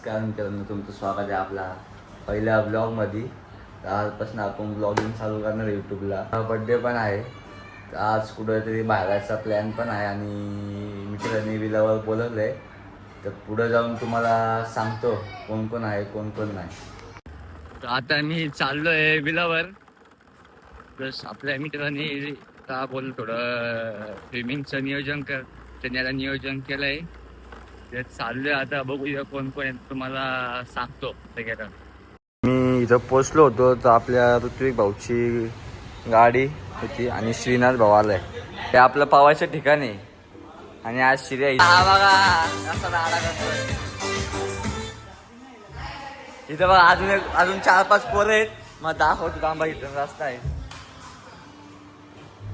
कारण मित्रांनो तुमचं स्वागत आहे आपला पहिल्या ब्लॉगमध्ये. तर आजपासून आपण ब्लॉगिंग चालू करणार आहे यूट्यूबला. बड्डे पण आहे तर आज कुठेतरी बाहेरचा प्लॅन पण आहे आणि मित्रांनी विलावर बोलवलं आहे. तर पुढं जाऊन तुम्हाला सांगतो कोण कोण आहे कोण कोण नाही. तर आता मी चाललो आहे विलावर. प्लस आपल्या मित्रांनी का बोल थोडं स्विमिंगचं नियोजन कर त्यांनी आता नियोजन केलं आहे. ते चाललोय आता बघूया कोण कोण तुम्हाला सांगतो सगळ्यात. मी इथं पोचलो होतो तर आपल्या ऋत्विक भाऊची गाडी होती आणि श्रीनाथ भाऊ आलाय. ते आपलं पावायचं ठिकाण आहे आणि आज श्री बघा असा राडा करतोय इथं. बघा अजून 4-5 पोरं आहेत. मग दाखवतो थांबा इथं रस्ता आहे.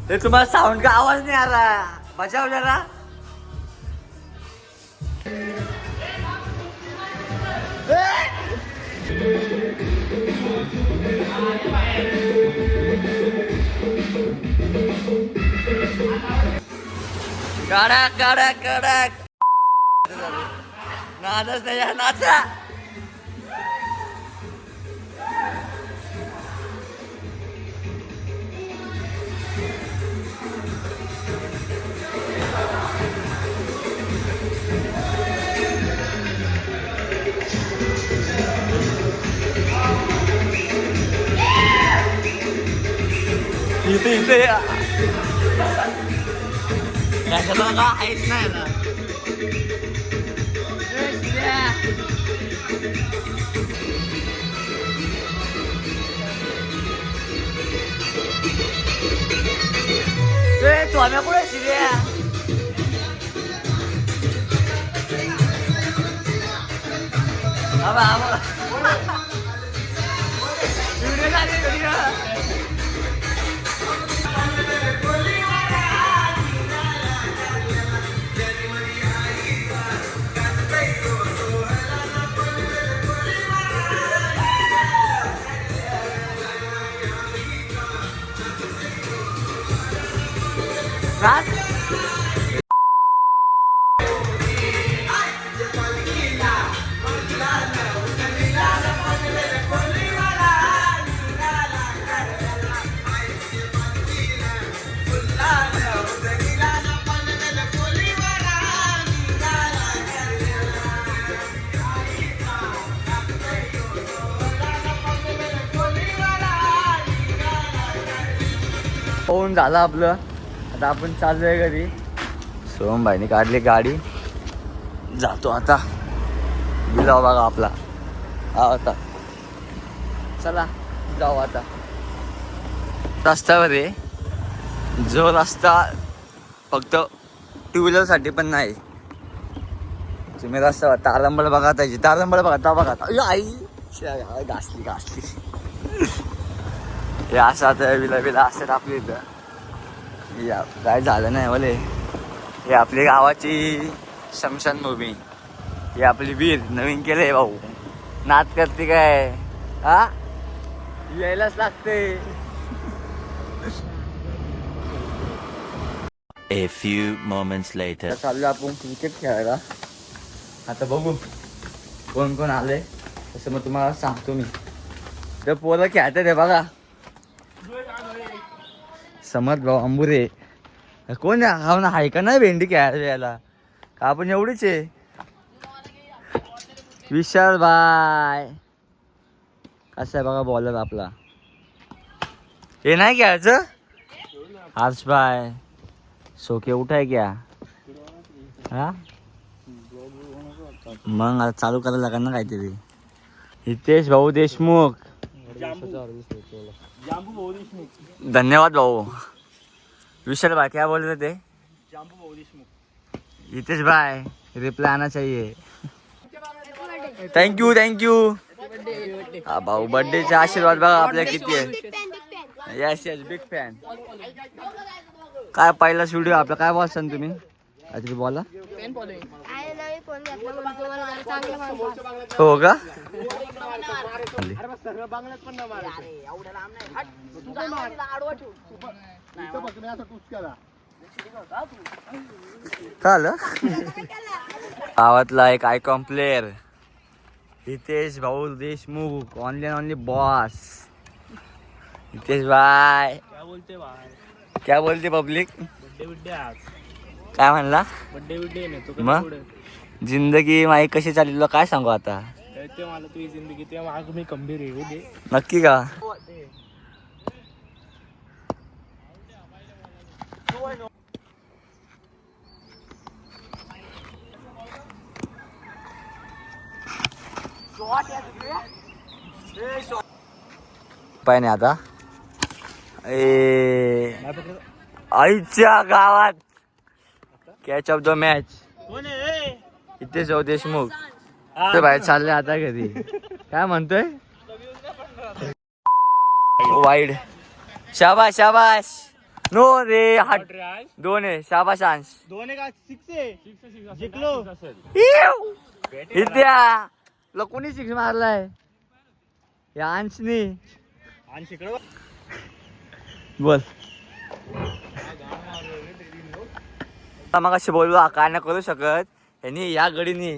ते तुम्हाला साऊंड का आवाज नाही आला बजाव जरा. कडक कडक कडक नाचच नाही नाचा. इथे कशाला का आहेच नाही ना. स्वाम्या कुठे शिर्या होऊन झालं आपलं. आता आपण चाललोय घरी. सोमभाईने काढली गाडी. जातो आता बिलाव बघा आपला आता. चला जाऊ आता. रस्त्यावर आहे जो रस्ता फक्त टू व्हीलरसाठी पण नाही. तुम्ही रस्ता तारंबळ बघा त्याची तारंबळ बघा बघा आई घासली हे असं आता विला असतात आपल्या इथं. या काय झालं नाही बोले. हे आपली गावाची स्मशानभूमी. ही आपली वीर नवीन केले भाऊ. नाद करते काय हा यायलाच लागते. A few moments later. चाललो आपण क्रिकेट खेळायला. आता बघू कोण कोण आले तसं मग तुम्हाला सांगतो मी. तर पोरं खेळतात आहे बघा. समर्थ भाऊ अंबुरे कोण हा ना हाय का नाही भेंडी खेळायला यायला का आपण एवढीच आहे. विशाल बाय कसं आहे बघा बॉलर आपला. हे नाही खेळायचं. हर्ष बाय सोके उठाय क्या हा मग आता चालू करायला लागणार ना काहीतरी. हितेश भाऊ देशमुख धन्यवाद भाऊ. विशाल भाई क्या बोल रहे थे. हितेश भाई रिप्लाई आना चाहिए. थँक्यू हा भाऊ. बर्थडेचे आशीर्वाद बघा आपल्या किती आहे. Yes big fan. काय पहिला व्हिडिओ आपला काय बोलसान तुम्ही काहीतरी बोला. हो का गावातला एक आयकॉन प्लेअर हितेश भाऊ देशमुख ऑनली बॉस. हितेश भाई क्या बोलते पब्लिक. बड्डे आज काय म्हणला. बड्डे नाही तो मग जिंदगी माई कशी चालली तुला काय सांगू आता. ते मला तुझी जिंदगी ते माग मी गंभीर येऊ दे. नक्की का. पाय नाही आता. आईच्या गावात कॅच ऑफ द मॅच. इथे जाऊ देशमुख ते बाहेर चालले आता घरी. काय म्हणतोय वाईड. शाबाश शाबाश. नो रे हाट 2 आहे. शाबाश अंश. 2 का 6 आहे. जिंकलो. इत्या तुला कोणी 6 मारलाय या अंशनी. आणि शिकलो बोल. मग अशी बोलवा काय नाही करू शकत. यांनी या गडीनी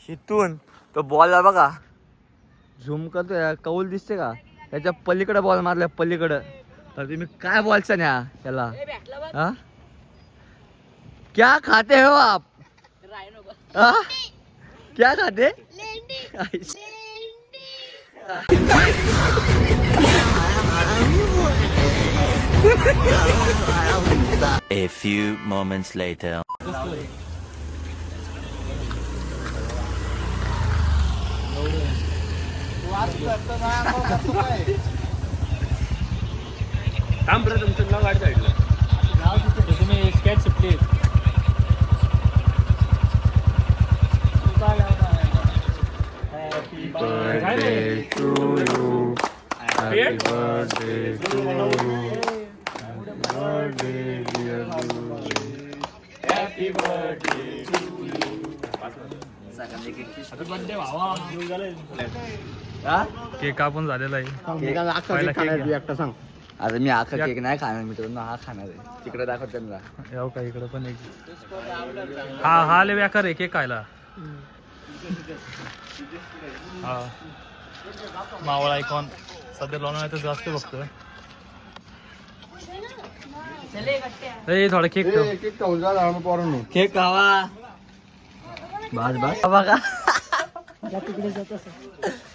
हिथून तो बॉल बघा झूम करतोय. कौल दिसते का त्याच्या पलीकडे बॉल मारलाय पलीकडं. तर तुम्ही काय बोलचा न्या त्याला. हा क्या खाते हो आप. हा? क्या खाते. A few moments later. थांब बरं तुमचं नाव गाडी साईडला. तुम्ही स्केट सुटली. Happy birthday to you. Happy birthday to you. Happy birthday dear you. Happy birthday to you. Happy birthday भावा. केक कापून झालेला आहे. आता मी आखा केक नाही खाणार मित्रांनो. हा खाणार आहे. तिकडे दाखव त्यांना. याव का इकडं पण एक. हा लय बेकार आहे केक खायला. हा मावळा आयकॉन सध्या लोणावळ्यात जास्त बघतोय. थोडा केक ठेव. केक खावा. बस बस बघा.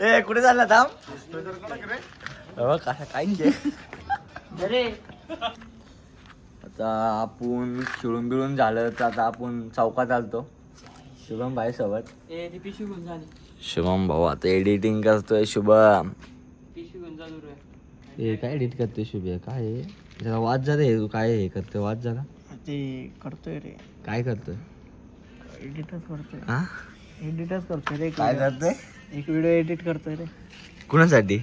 ए कुठे चालला थांब. कसा काय केक. आता आपण खेळून बिळून झालं तर आता आपण चौकात आलतो शुभम भाई सोबत. शुभम भाऊ आता एडिटिंग करतोय. शुभम हे काय एडिट करतोय. शुभ काय आहे? जरा वाद झाला हे. काय हे करतोय वाद झाला. ते करतोय रे. काय करतोय. एडिटच करतोय. हा एडिटच करतोय रे. काय करतोय. एक व्हिडिओ एडिट करतोय रे. कुणासाठी.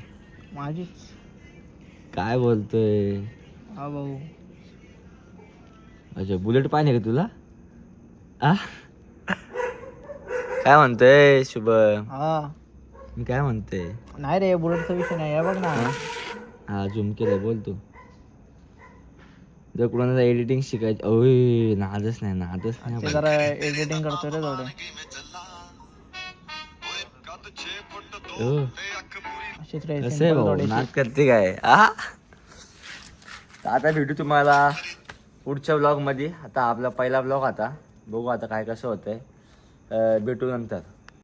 माझीच. काय बोलतोय. हा भाऊ. अच्छा बुलेट पाहिजे का तुला. आ काय म्हणतोय शुभ. हा मी काय म्हणतोय. नाही रे बुलेटचा विषय नाही. बघ ना. हा झूम केलं बोल तू. जर कुणाला एडिटिंग शिकायची. ओय नादच नाही. ते जरा एडिटिंग करतोय रे थोडे. अशीच रे. कसं आहे भाऊ नाद करते काय. आता भेटू तुम्हाला पुढच्या ब्लॉग मध्ये. आता आपला पहिला ब्लॉग आता बघू आता काय कसं होतंय. भेटू नंतर.